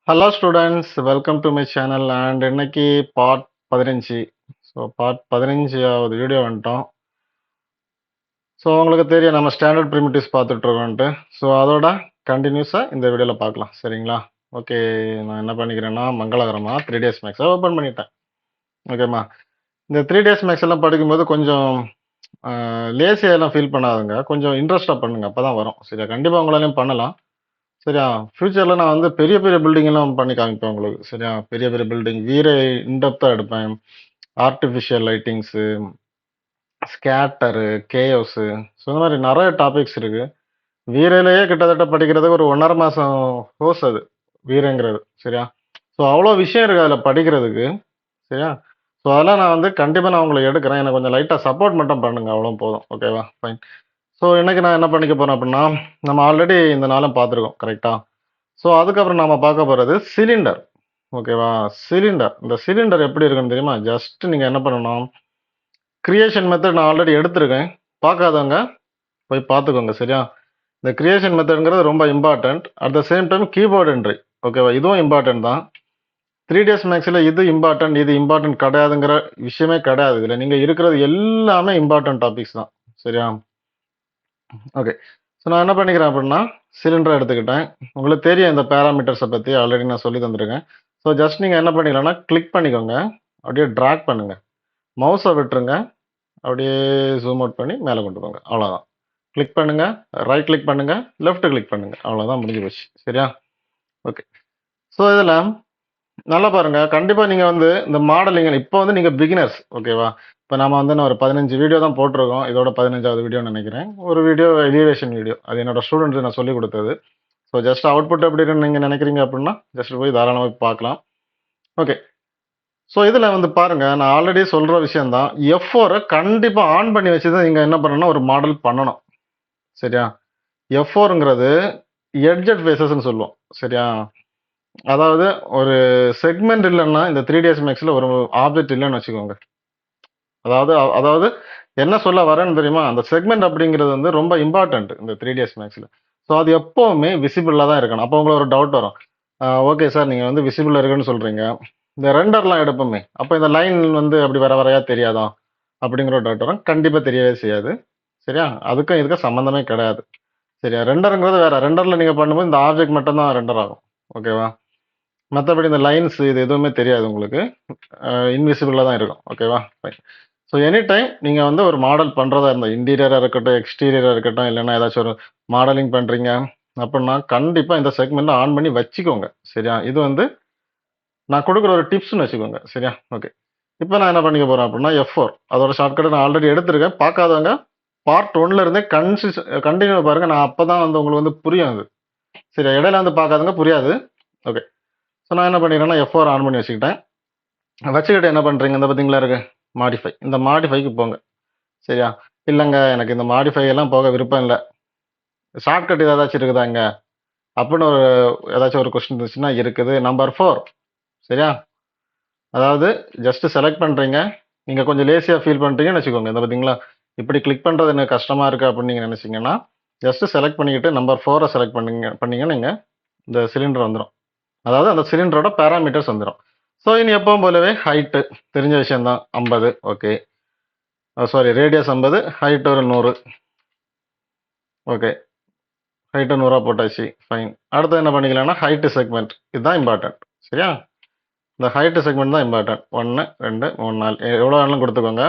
Hello students, welcome to my channel and இன்னைக்கு part 15. So part 15வது video வந்துட்டோம். So உங்களுக்கு தெரியும் நம்ம ஸ்டாண்டர்ட் ப்ரிமிட்டிவ்ஸ் பார்த்துட்டு இருக்கோன்ட்டு. ஸோ அதோட கண்டினியூஸாக இந்த வீடியோவில் பார்க்கலாம் சரிங்களா? ஓகே, நான் என்ன பண்ணிக்கிறேன்னா மங்களகரமாக 3 days மேக்ஸை ஓப்பன் பண்ணிட்டேன். ஓகேம்மா, இந்த 3 days மேக்ஸ் எல்லாம் படிக்கும்போது கொஞ்சம் லேசியெல்லாம் ஃபீல் பண்ணாதுங்க, கொஞ்சம் இன்ட்ரெஸ்டாக பண்ணுங்க, அப்போ தான் வரும் சரியா? கண்டிப்பாக உங்களாலையும் பண்ணலாம் சரியா? ஃபியூச்சரில் நான் வந்து பெரிய பெரிய பில்டிங் எல்லாம் பண்ணி காமிப்பேன் உங்களுக்கு சரியா? பெரிய பெரிய பில்டிங் வீர இன்டெப்த்தாக எடுப்பேன். ஆர்டிஃபிஷியல் லைட்டிங்ஸு, ஸ்கேட்டரு, கேஓஸு, ஸோ இந்த மாதிரி நிறைய டாபிக்ஸ் இருக்கு. வீரையிலேயே கிட்டத்தட்ட படிக்கிறதுக்கு ஒரு 1.5 மாதம் கோர்ஸ் அது வீரங்கிறது சரியா? ஸோ அவ்வளோ விஷயம் இருக்கு அதில் படிக்கிறதுக்கு சரியா? ஸோ அதெல்லாம் நான் வந்து கண்டிப்பாக நான் உங்களுக்கு எடுக்கிறேன். எனக்கு கொஞ்சம் லைட்டாக சப்போர்ட் மட்டும் பண்ணுங்க, அவ்வளோ போதும். ஓகேவா? ஃபைன். ஸோ இன்னைக்கு நான் என்ன பண்ணிக்க போறேன் அப்படின்னா, நம்ம ஆல்ரெடி இந்த நாளும் பார்த்துருக்கோம் கரெக்டா? ஸோ அதுக்கப்புறம் நாம பார்க்க போறது சிலிண்டர். ஓகேவா? சிலிண்டர். இந்த சிலிண்டர் எப்படி இருக்குன்னு தெரியுமா? ஜஸ்ட் நீங்க என்ன பண்ணணும், கிரியேஷன் மெத்தட் நான் ஆல்ரெடி எடுத்திருக்கேன். பார்க்காதவங்க போய் பார்த்துக்கோங்க சரியா? இந்த கிரியேஷன் மெத்தட்ங்கிறது ரொம்ப important. At the same time keyboard entry. ஓகேவா? இதுவும் இம்பார்ட்டன்ட் தான். 3 days மேக்ஸில் இது இம்பார்ட்டன்ட் கிடையாதுங்கிற விஷயமே கிடையாது. இதில் நீங்கள் இருக்கிறது எல்லாமே இம்பார்ட்டன்ட் டாபிக்ஸ் தான் சரியா? ஓகே. ஸோ நான் என்ன பண்ணிக்கிறேன் அப்படின்னா, சிலிண்டரை எடுத்துக்கிட்டேன். உங்களுக்கு தெரியும் இந்த பேராமீட்டர்ஸை பற்றி ஆல்ரெடி நான் சொல்லி தந்திருக்கேன். ஸோ ஜஸ்ட் நீங்கள் என்ன பண்ணிக்கலாம்னா கிளிக் பண்ணிக்கோங்க, அப்படியே ட்ராக் பண்ணுங்க, மவுஸை விட்டுருங்க, அப்படியே ஜூம் அவுட் பண்ணி மேலே கொண்டு போங்க, அவ்வளோதான். கிளிக் பண்ணுங்க, ரைட் கிளிக் பண்ணுங்க, லெஃப்ட் கிளிக் பண்ணுங்க, அவ்வளோதான், முடிஞ்சு போச்சு சரியா? ஓகே. ஸோ இதில் நல்லா பாருங்க, கண்டிப்பா நீங்க வந்து இந்த மாடலிங் இப்போ வந்து நீங்க பிகினர்ஸ் ஓகேவா? இப்போ நாம வந்து நான் ஒரு 15 வீடியோ தான் போட்டிருக்கோம். இதோட 15வது வீடியோன்னு நினைக்கிறேன். ஒரு வீடியோ எலிவேஷன் வீடியோ, அது என்னோட ஸ்டூடெண்ட்ஸ் நான் சொல்லி கொடுத்தது. ஸோ ஜஸ்ட் அவுட்புட் எப்படி இருக்குன்னு நீங்க நினைக்கிறீங்க அப்படின்னா ஜஸ்ட் போய் தாராளமாக பார்க்கலாம். ஓகே. ஸோ இதில் வந்து பாருங்க, நான் ஆல்ரெடி சொல்ற விஷயம் தான். F4 கண்டிப்பா ஆன் பண்ணி வச்சு தான் நீங்க என்ன பண்ணணும்னா ஒரு மாடல் பண்ணணும் சரியா? F4ங்கிறது எட்ஜட் ஃபேஸஸ்ன்னு சொல்லுவோம் சரியா? அதாவது ஒரு செக்மெண்ட் இல்லைன்னா இந்த 3 days மேக்ஸில் ஒரு ஆப்ஜெக்ட் இல்லைன்னு வச்சுக்கோங்க. அதாவது அதாவது என்ன சொல்ல வரேன்னு தெரியுமா? அந்த செக்மெண்ட் அப்படிங்கிறது வந்து ரொம்ப இம்பார்ட்டன்ட் இந்த 3 days மேக்ஸில். ஸோ அது எப்போவுமே விசிபிளாக தான் இருக்கணும். அப்போ உங்களுக்கு ஒரு டவுட் வரும். ஓகே சார், நீங்கள் வந்து விசிபிளாக இருக்குன்னு சொல்கிறீங்க, இந்த ரெண்டர்லாம் எடுப்போமே, அப்போ இந்த லைன் வந்து அப்படி வர வரையா தெரியாதா அப்படிங்கிற ஒரு டவுட் வரும். கண்டிப்பாக தெரியவே செய்யாது சரியா? அதுக்கும் இதுக்கும் சம்மந்தமே கிடையாது சரியா? ரெண்டருங்கிறது வேற. ரெண்டரில் நீங்கள் பண்ணும்போது இந்த ஆப்ஜெக்ட் மட்டும் தான் ரெண்டர் ஆகும். ஓகேவா? மற்றபடி இந்த லைன்ஸ் இது எதுவுமே தெரியாது உங்களுக்கு. இன்விசிபிளாக தான் இருக்கும். ஓகேவா? ஃபைன். ஸோ எனி டைம் நீங்கள் வந்து ஒரு மாடல் பண்ணுறதா இருந்தால், இன்டீரியராக இருக்கட்டும், எக்ஸ்டீரியராக இருக்கட்டும், இல்லைன்னா ஏதாச்சும் ஒரு மாடலிங் பண்ணுறீங்க அப்படின்னா கண்டிப்பாக இந்த செக்மெண்ட்டை ஆன் பண்ணி வச்சுக்கோங்க சரியா? இது வந்து நான் கொடுக்குற ஒரு டிப்ஸ்னு வச்சுக்கோங்க சரியா? ஓகே. இப்போ நான் என்ன பண்ணிக்க போகிறேன் அப்படின்னா F4 அதோட ஷார்ட்கட்டை நான் ஆல்ரெடி எடுத்திருக்கேன். பார்க்காதவங்க பார்ட் 1ல இருந்தே கண்டினியூ பாருங்க. நான் அப்போ தான் வந்து உங்களுக்கு வந்து புரியும் அது சரியா? இடையில வந்து பார்க்காதவங்க புரியாது. ஓகே. ஸோ நான் என்ன பண்ணிக்கிறேன்னா F4 ஆன் பண்ணி வச்சுக்கிட்டேன். வச்சுக்கிட்டு என்ன பண்ணுறீங்க, இந்த பார்த்தீங்களா இருக்கு மாடிஃபை, இந்த மாடிஃபைக்கு போங்க சரியா? இல்லைங்க எனக்கு இந்த மாடிஃபை எல்லாம் போக விருப்பம் இல்லை, ஷார்ட்கட் ஏதாச்சும் இருக்குதாங்க அப்படின்னு ஒரு ஏதாச்சும் ஒரு கொஸ்டின் இருந்துச்சுன்னா இருக்குது. நம்பர் 4 சரியா? அதாவது ஜஸ்ட் செலக்ட் பண்ணுறீங்க. நீங்கள் கொஞ்சம் லேசியாக ஃபீல் பண்ணுறீங்கன்னு வச்சுக்கோங்க. இந்த பார்த்தீங்களா இப்படி கிளிக் பண்ணுறது எனக்கு கஷ்டமாக இருக்குது அப்படின்னு நீங்கள் நினச்சிங்கன்னா ஜஸ்ட் செலக்ட் பண்ணிக்கிட்டு நம்பர் 4 செலக்ட் பண்ணீங்கன்னா நீங்கள் இந்த சிலிண்டர் வந்துடும். அதாவது அந்த சிலிண்டரோட பேராமீட்டர்ஸ் வந்துடும். ஸோ இனி எப்பவும் போலவே ஹைட்டு தெரிஞ்ச விஷயம்தான், 50. ஓகே, சாரி, ரேடியஸ் 50, ஹைட் ஒரு 100. ஓகே, ஹைட்டு 100 போட்டாச்சு. ஃபைன். அடுத்து என்ன பண்ணிக்கலாம்னா ஹைட்டு செக்மெண்ட், இதுதான் இம்பார்ட்டன்ட் சரியா? இந்த ஹைட்டு செக்மெண்ட் தான் இம்பார்ட்டன்ட். 1 2 3 4 எவ்வளோ வேணாலும் கொடுத்துக்கோங்க.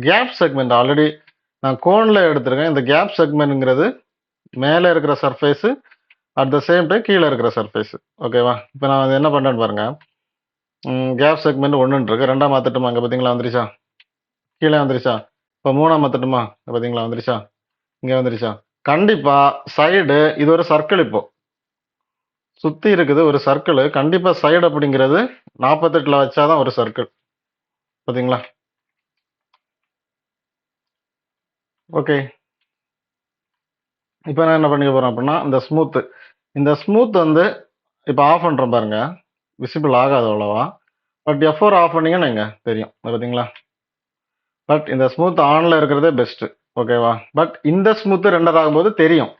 கேப் செக்மெண்ட் ஆல்ரெடி நான் கோனில் எடுத்திருக்கேன். இந்த கேப் செக்மெண்ட்ங்கிறது மேலே இருக்கிற surface, at the same time கீழே இருக்கிற சர்ஃபேஸு. ஓகேவா? இப்போ நான் வந்து என்ன பண்ணுறேன்னு பாருங்க. கேப் செக்மெண்ட் 1 இருக்கு, 2 மாற்றட்டுமா? அங்கே பார்த்தீங்களா வந்துருச்சா? கீழே வந்துருச்சா? இப்போ 3 மாற்றட்டுமா? பார்த்தீங்களா வந்துருச்சா? இங்கே வந்துருச்சா? கண்டிப்பா சைடு, இது ஒரு சர்க்கிள், இப்போ சுத்தி இருக்குது ஒரு சர்க்கிள். கண்டிப்பா சைடு அப்படிங்கிறது 48ல வச்சாதான் ஒரு சர்க்கிள். பாத்தீங்களா? ஓகே. இப்போ நான் என்ன பண்ணிக்க போறேன் அப்படின்னா இந்த ஸ்மூத் வந்து இப்போ ஆஃப் பண்றேன் பாருங்க, விசிபிள் ஆகாது அவ்வளவா. பட் F4 ஆஃப் பண்ணீங்கன்னு வைங்க, தெரியும். பாத்தீங்களா? பட் இந்த ஸ்மூத் ஆன்ல இருக்கிறதே பெஸ்ட். ஓகேவா? பட் இந்த ஸ்மூத் ரெண்டர் ஆகும்போது தெரியும்.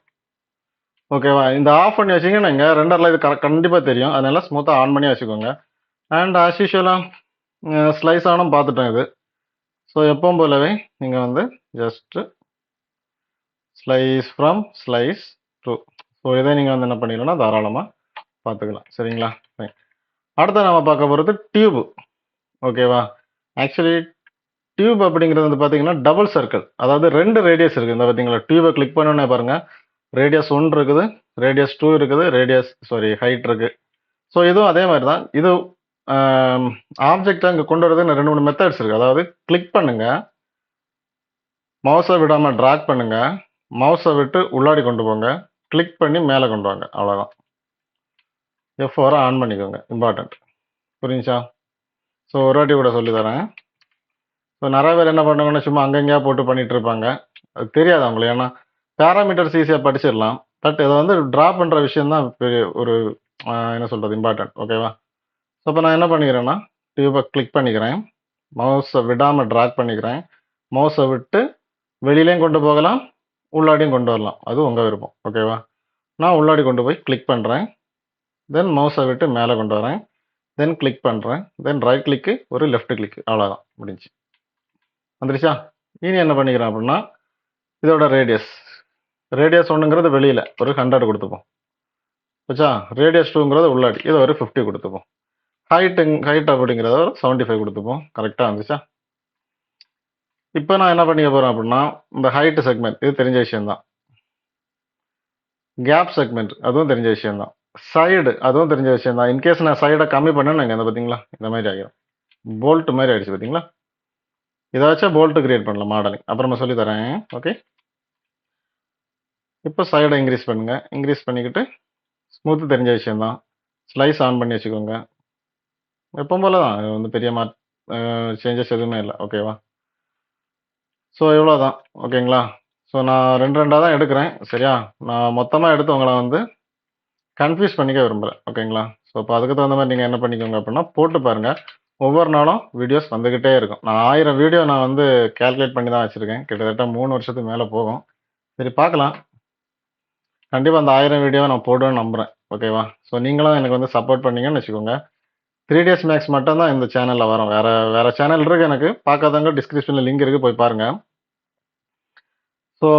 ஓகேவா? இந்த ஆஃப் பண்ணி வச்சீங்கன்னா, நீங்க ரெண்டர்ல இது கண்டிப்பா தெரியும். அதனால ஸ்மூத்தா ஆன் பண்ணி வச்சுக்கோங்க. அண்ட் ஆஸ் யூசுவலா ஸ்லைஸ் ஆனும் பார்த்துட்டோம் இது. ஸோ எப்பவும் போலவே நீங்க வந்து just slice from slice to. So இதை நீங்க வந்து என்ன பண்ணிக்கலாம்னா தாராளமா பார்த்துக்கலாம். சரிங்களா? ஃபைன். அடுத்து நம்ம பார்க்க போறது டியூப். ஓகேவா? ஆக்சுவலி டியூப் அப்படிங்கிறது வந்து பார்த்தீங்கன்னா, டபுள் சர்க்கிள். அதாவது 2 ரேடியஸ் இருக்கு. இந்த பார்த்தீங்களா? டியூப கிளிக் பண்ணோனே பாருங்க, ரேடியஸ் 1 இருக்குது, ரேடியஸ் 2 இருக்குது, ஹைட் இருக்கு. ஸோ இதுவும் அதே மாரி தான். இது ஆப்ஜெக்ட்ட அங்க கொண்டு வரதுக்கு 2, 3 மெத்தட்ஸ் இருக்கு. அதாவது கிளிக் பண்ணுங்க, மவுஸ விடாம டிராக் பண்ணுங்க, மவுஸ விட்டு உள்ளாடி கொண்டு போங்க, கிளிக் பண்ணி மேல கொண்டு வாங்க. அவ்வளோதான். F4 ஆன் பண்ணிக்கோங்க. இம்பார்ட்டன்ட். புரிஞ்சுச்சா? ஸோ ஒரு வாட்டி கூட சொல்லி தரேன். ஸோ நெறைய பேர் என்ன பண்ணுவாங்கன்னா, சும்மா அங்க இங்கேயா போட்டு பண்ணிட்டு இருப்பாங்க. அது தெரியாது அவங்களுக்கு. ஏன்னா பேராமீட்டர்ஸ் ஈஸியா படிச்சிடலாம். பட் இதை வந்து டிரா பண்ற விஷயம் தான் பெரிய ஒரு என்ன சொல்றது இம்பார்ட்டன்ட். ஓகேவா? ஸோ இப்போ நான் என்ன பண்ணிக்கிறேன்னா, டியூபை கிளிக் பண்ணிக்கிறேன், மவுஸை விடாமல் ட்ராக் பண்ணிக்கிறேன், மவுஸை விட்டு வெளியிலையும் கொண்டு போகலாம், உள்ளாடியும் கொண்டு வரலாம். அது உங்கள் விருப்பம். ஓகேவா? நான் உள்ளாடி கொண்டு போய் கிளிக் பண்ணுறேன், தென் மவுஸை விட்டு மேலே கொண்டு வரேன், தென் கிளிக் பண்ணுறேன், தென் ரைட் கிளிக்கு ஒரு லெஃப்ட் கிளிக்கு. அவ்வளோதான், முடிஞ்சு. வந்துருச்சா? இனி என்ன பண்ணிக்கிறேன் அப்படின்னா, இதோட ரேடியஸ் ஒன்றுங்கிறது வெளியில் ஒரு 100 கொடுத்துப்போம். வச்சா? ரேடியஸ் 2ங்கிறது உள்ளாடி, இதை ஒரு 50 கொடுத்துப்போம். ஹைட் அப்படிங்கிறத ஒரு 75 கொடுத்துப்போம். கரெக்டாக வந்துச்சா? இப்போ நான் என்ன பண்ணிக்க போகிறேன் அப்படின்னா, இந்த ஹைட் செக்மெண்ட் இது தெரிஞ்ச விஷயம் தான். கேப் செக்மெண்ட் அதுவும் தெரிஞ்ச விஷயம் தான். சைடு அதுவும் தெரிஞ்ச விஷயம் தான். இன்கேஸ் நான் சைடை கம்மி பண்ணேன்னு இந்த பார்த்தீங்களா, இந்த மாதிரி ஆகிடும். போல்ட் மாதிரி ஆயிடுச்சு பார்த்தீங்களா? இதை வச்சா போல்ட் கிரியேட் பண்ணலாம் மாடலிங். அப்புறமா சொல்லி தரேன். ஓகே, இப்போ சைடை இன்க்ரீஸ் பண்ணுங்க. இன்க்ரீஸ் பண்ணிக்கிட்டு ஸ்மூத்து தெரிஞ்ச விஷயம் தான். ஸ்லைஸ் ஆன் பண்ணி வச்சுக்கோங்க. எப்பவும் போல தான், இது வந்து பெரிய சேஞ்சஸ் எதுவுமே இல்லை. ஓகேவா? ஸோ இவ்வளோ தான். ஓகேங்களா? ஸோ நான் 2 2 தான் எடுக்கிறேன். சரியா? நான் மொத்தமாக எடுத்து உங்களை வந்து கன்ஃபியூஸ் பண்ணிக்க விரும்புகிறேன். ஓகேங்களா? ஸோ இப்போ அதுக்கு தகுந்த மாதிரி நீங்கள் என்ன பண்ணிக்கோங்க அப்படின்னா, போட்டு பாருங்கள். ஒவ்வொரு நாளும் வீடியோஸ் வந்துக்கிட்டே இருக்கும். நான் 1000 வீடியோ நான் வந்து கால்குலேட் பண்ணி தான் வச்சுருக்கேன். கிட்டத்தட்ட 3 வருஷத்துக்கு மேலே போகும். சரி, பார்க்கலாம். கண்டிப்பாக அந்த 1000 வீடியோவை நான் போடுவேன்னு நம்புகிறேன். ஓகேவா? ஸோ நீங்களும் எனக்கு வந்து சப்போர்ட் பண்ணீங்கன்னு வச்சுக்கோங்க. 3 டேஸ் மேக்ஸ் மட்டும் தான் இந்த சேனலில் வரும். வேறு சேனல் இருக்குது எனக்கு. பார்க்காதவங்க டிஸ்கிரிப்ஷனில் லிங்க் இருக்குது, போய் பாருங்கள். ஸோ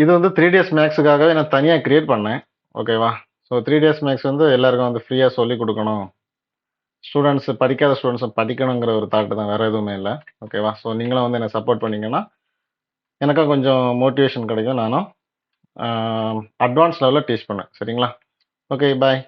இது வந்து 3 டேஸ் மேக்ஸுக்காகவே நான் தனியாக கிரியேட் பண்ணேன். ஓகேவா? ஸோ 3 டேஸ் மேக்ஸ் வந்து எல்லாருக்கும் வந்து ஃப்ரீயாக சொல்லிக் கொடுக்கணும். படிக்காத ஸ்டூடெண்ட்ஸும் படிக்கணுங்கிற ஒரு தாட்டு தான், வேறு எதுவுமே இல்லை. ஓகேவா? ஸோ நீங்களும் வந்து என்னை சப்போர்ட் பண்ணிங்கன்னா எனக்கும் கொஞ்சம் மோட்டிவேஷன் கிடைக்கும். நானும் அட்வான்ஸ் லெவலில் டீச் பண்ணேன். சரிங்களா? ஓகே, பாய்.